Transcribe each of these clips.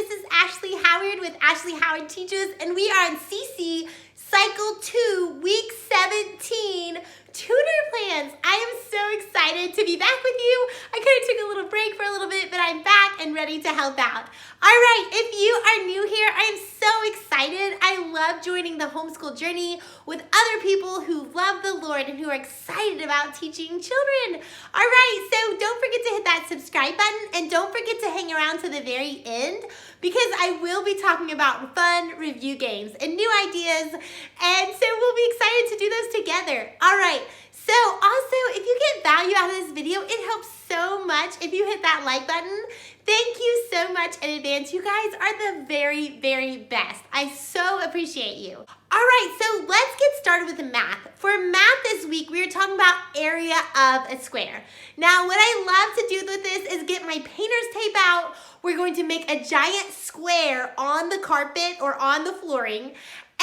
this is Ashley Howard with Ashley Howard Teaches, and we are on CC Cycle 2, Week 17, Tutor Plans. I am so excited to be back with you. I kind of took a little break for a little bit, but I'm back and ready to help out. All right, if you are new here, I am so excited. I love joining the homeschool journey with other people who love the Lord and who are excited about teaching children. All right, so don't forget to hit that subscribe button and don't forget to hang around to the very end because I will be talking about fun review games and new ideas, and so we'll be excited to do those together. All right, so also if you get value out of this video, it helps so much if you hit that like button. Thank you so much in advance. You guys are the very, very best. I so appreciate you. All right, so let's get started with the math. For math this week, we are talking about area of a square. Now, what I love to do with this is get my painter's tape out. We're going to make a giant square on the carpet or on the flooring,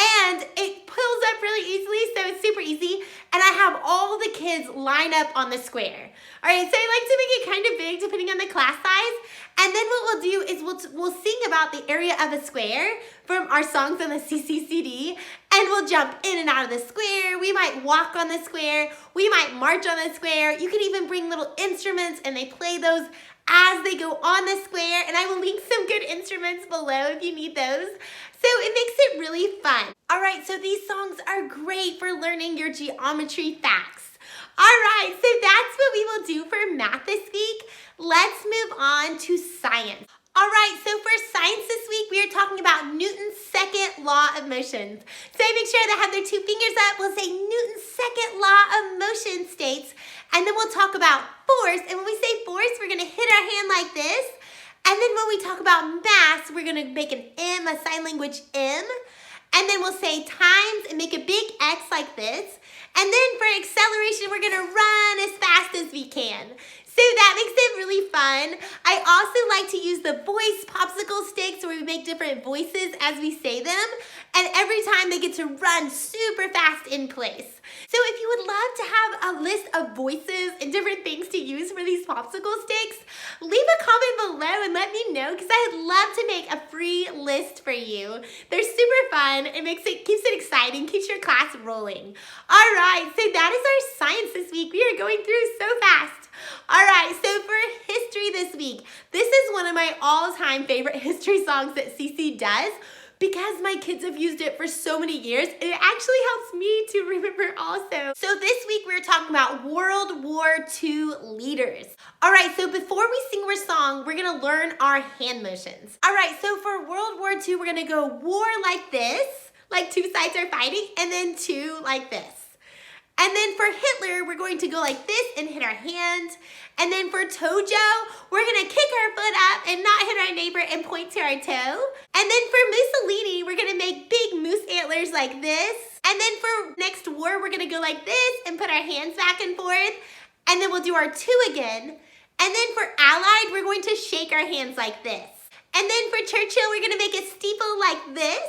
and it pulls up really easily, so it's super easy. And I have all the kids line up on the square. All right, so I like to make it kind of big depending on the class size. And then what we'll do is we'll sing about the area of a square from our songs on the CCCD, and we'll jump in and out of the square. We might walk on the square. We might march on the square. You can even bring little instruments, and they play those as they go on the square. And I will link some good instruments below if you need those. So it makes it really fun. All right, so these songs are great for learning your geometry facts. All right, so that's what we will do for math this week. Let's move on to science. All right, so for science this week, we are talking about Newton's second law of motion. So make sure they have their two fingers up. We'll say Newton's second law of motion states, and then we'll talk about force. And when we say force, we're gonna hit our hand like this. And then when we talk about mass, we're gonna make an M, a sign language M. And then we'll say times and make a big X like this. And then for acceleration, we're gonna run as fast as we can. So that makes it really fun. I also like to use the voice popsicle sticks where we make different voices as we say them. And every time they get to run super fast in place. So if you would love to have a list of voices and different things to use for these popsicle sticks, leave a comment below and let me know because I'd love to make a free list for you. They're super fun. It keeps it exciting, keeps your class rolling. All right, so that is our science this week. We are going through so fast. All right, so for history this week, this is one of my all-time favorite history songs that CC does. Because my kids have used it for so many years, it actually helps me to remember also. So this week we're talking about World War II leaders. All right, so before we sing our song, we're gonna learn our hand motions. All right, so for World War II, we're gonna go war like this, like two sides are fighting, and then two like this. And then for Hitler, we're going to go like this and hit our hand. And then for Tojo, we're gonna kick our foot up and not hit our neighbor and point to our toe. And then for Mussolini, we're gonna make big moose antlers like this. And then for next war, we're gonna go like this and put our hands back and forth. And then we'll do our two again. And then for Allied, we're going to shake our hands like this. And then for Churchill, we're gonna make a steeple like this.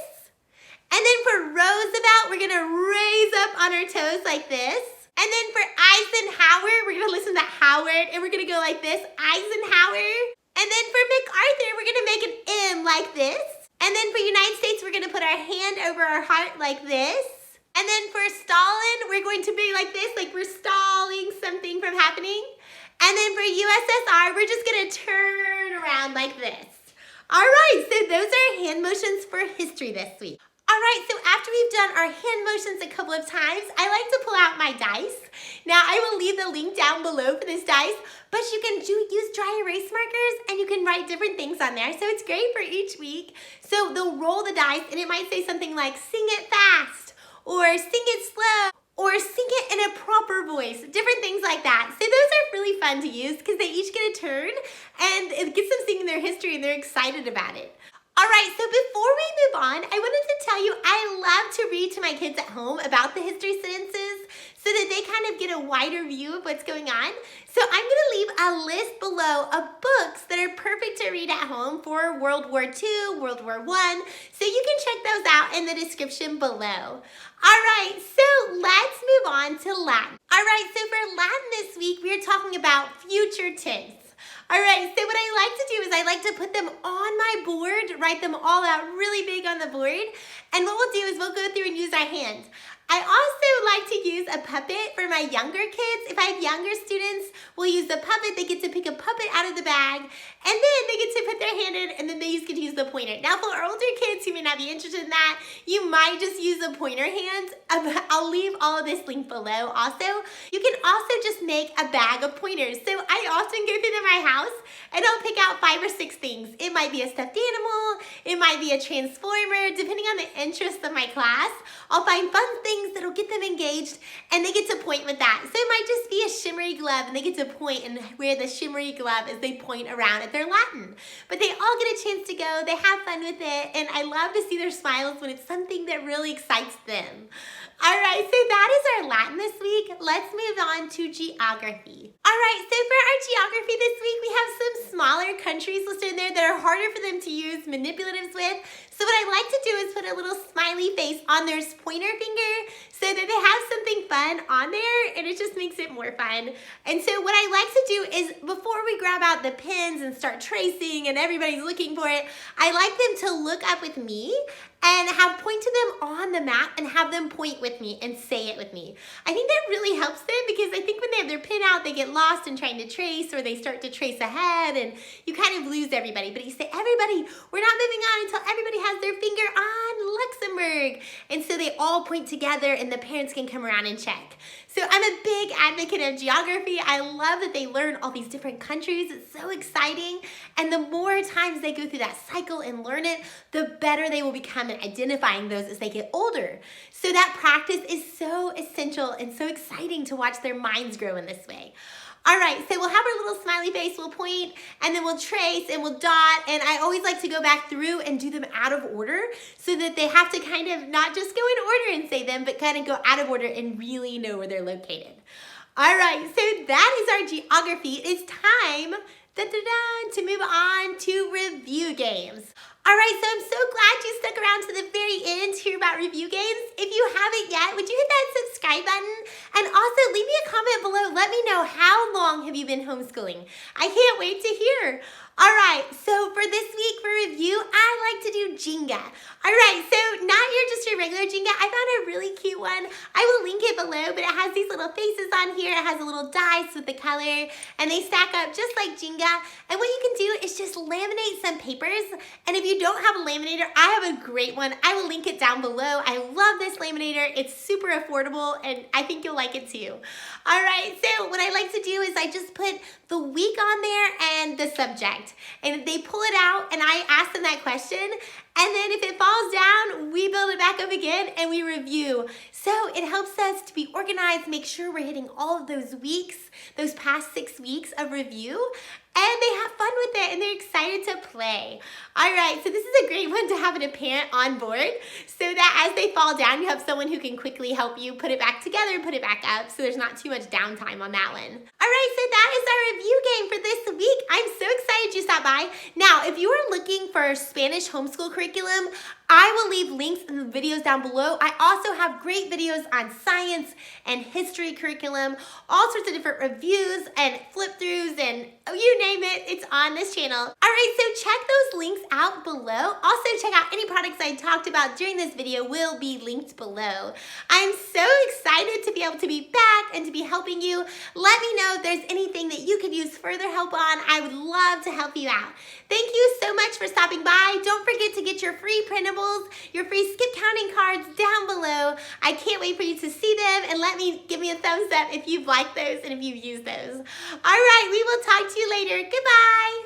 And then for Roosevelt, we're gonna raise up on our toes like this. And then for Eisenhower, we're gonna listen to Howard and we're gonna go like this, Eisenhower. And then for MacArthur, we're gonna make an M like this. And then for United States, we're gonna put our hand over our heart like this. And then for Stalin, we're going to be like this, like we're stalling something from happening. And then for USSR, we're just gonna turn around like this. All right, so those are hand motions for history this week. All right, so after we've done our hand motions a couple of times, I like to pull out my dice. Now, I will leave the link down below for this dice, but you can use dry erase markers and you can write different things on there. So it's great for each week. So they'll roll the dice and it might say something like, sing it fast, or sing it slow, or sing it in a proper voice, different things like that. So those are really fun to use because they each get a turn and it gets them singing their history and they're excited about it. All right, so before we move on, I wanted to tell you I love to read to my kids at home about the history sentences so that they kind of get a wider view of what's going on. So I'm gonna leave a list below of books that are perfect to read at home for World War II, World War I, so you can check those out in the description below. All right, so let's move on to Latin. All right, so for Latin this week, we're talking about future tense. All right, so what I like to do is I like to put them on my board, write them all out really big on the board, and what we'll do is we'll go through and use our hands. I also like to use a puppet for my younger kids. If I have younger students, we'll use the puppet. They get to pick a puppet out of the bag, and then they get to put their hand in, and then they get to use the pointer. Now, for older kids who may not be interested in that, you might just use the pointer hands. I'll leave all of this link below also. You can also just make a bag of pointers. So I often go through my house, and I'll pick out 5 or 6 things. It might be a stuffed animal, it might be a transformer, depending on the interest of my class. I'll find fun things that'll get them engaged, and they get to point with that. So it might just be a shimmery glove, and they get to point and wear the shimmery glove as they point around at their Latin. But they all get a chance to go, they have fun with it, and I love to see their smiles when it's something that really excites them. All right, so that is our Latin this week. Let's move on to geography. All right, so for our geography this week, we have some smaller countries listed in there that are harder for them to use manipulatives with. So what I like to do is put a little smiley face on their pointer finger so that they have something fun on there, and it just makes it more fun. And so what I like to do is before we grab out the pens and start tracing and everybody's looking for it, I like them to look up with me and have point to them on the map and have them point with me and say it with me. I think that really helps them because I think when they have their pen out, they get lost in trying to trace, or they start to trace ahead and you kind of lose everybody. But you say, everybody, we're not moving on until everybody has their finger on Luxembourg. And so they all point together and the parents can come around and check. So I'm a big advocate of geography. I love that they learn all these different countries. It's so exciting. And the more times they go through that cycle and learn it, the better they will become at identifying those as they get older. So that practice is so essential and so exciting to watch their minds grow in this way. All right, so we'll have our little smiley face, we'll point, and then we'll trace and we'll dot, and I always like to go back through and do them out of order so that they have to kind of not just go in order and say them, but kind of go out of order and really know where they're located. All right, so that is our geography. It's time to move on to review games. All right, so I'm so glad you stuck around to the very end to hear about review games. If you haven't yet, would you hit that subscribe button? And also leave me a comment below. Let me know, how long have you been homeschooling? I can't wait to hear. All right, so for this week for review, I like to do Jenga. All right, so not just your regular Jenga. I found a really cute one. I will link it below, but it has these little faces on here. It has a little dice with the color, and they stack up just like Jenga. And what you can do is just laminate some papers. And if you don't have a laminator, I have a great one. I will link it down below. I love this laminator. It's super affordable, and I think you'll like it too. All right, so what I like to do is I just put the week on there and the subject. And they pull it out, and I ask them that question, and then if it falls down, we build it back up again and we review. So it helps us to be organized, make sure we're hitting all of those weeks, those past 6 weeks of review, and they have fun with it and they're excited to play. All right, so this is a great one to have a parent on board so that as they fall down, you have someone who can quickly help you put it back together and put it back up, so there's not too much downtime on that one. All right, so that is our review game for this week. I'm so excited you stopped by. Now, if you are looking for Spanish homeschool curriculum, I will leave links in the videos down below. I also have great videos on science and history curriculum, all sorts of different reviews and flip-throughs and you name it, it's on this channel. All right, so check those links out below. Also, check out any products I talked about during this video will be linked below. I'm so excited to be able to be back and to be helping you. Let me know if there's anything that you could use further help on. I would love to help you out. Thank you so much for stopping by. Don't forget to get your free printables, your free skip counting cards down below. I can't wait for you to see them, and give me a thumbs up if you've liked those and if you've used those. All right, we will talk to you later. Goodbye.